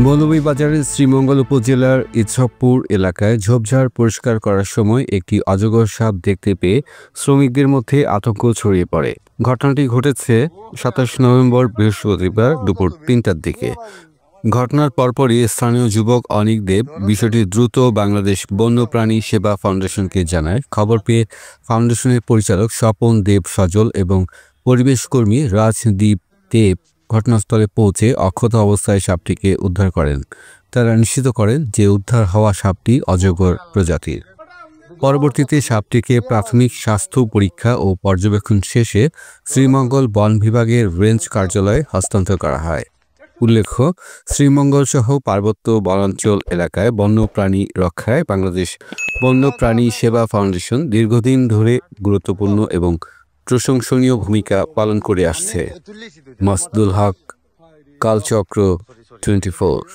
মৌলভীবাজারের শ্রীমঙ্গল উপজেলার ইছকপুর এলাকায় ঝোপঝাড় পরিষ্কার করার সময় একটি অজগর সাপ দেখতে পেয়ে শ্রমিকদের মধ্যে আতঙ্ক ছড়িয়ে পড়ে। ঘটনাটি ঘটেছে ২৭ নভেম্বর বৃহস্পতিবার দুপুর ৩টার দিকে। ঘটনার পরপরই স্থানীয় যুবক অনিক দেব বিষয়টি দ্রুত বাংলাদেশ বন্যপ্রাণী সেবা ফাউন্ডেশনকে জানায়। খবর পেয়ে ফাউন্ডেশনের পরিচালক স্বপন দেব সজল এবং পরিবেশকর্মী রাজদীপ দেব ঘটনাস্থলে পৌঁছে অক্ষত অবস্থায় সাপটিকে উদ্ধার করেন। তারা নিশ্চিত করেন যে উদ্ধার হওয়া সাপটি অজগর প্রজাতির। পরবর্তীতে সাপটিকে প্রাথমিক স্বাস্থ্য পরীক্ষা ও পর্যবেক্ষণ শেষে শ্রীমঙ্গল বন বিভাগের রেঞ্জ কার্যালয়ে হস্তান্তর করা হয়। উল্লেখ্য, শ্রীমঙ্গল সহ পার্বত্য বনাঞ্চল এলাকায় বন্যপ্রাণী রক্ষায় বাংলাদেশ বন্যপ্রাণী সেবা ফাউন্ডেশন দীর্ঘদিন ধরে গুরুত্বপূর্ণ এবং প্রশংসনীয় ভূমিকা পালন করে আসছে। মাসুদুল হক, কালচক্র 24।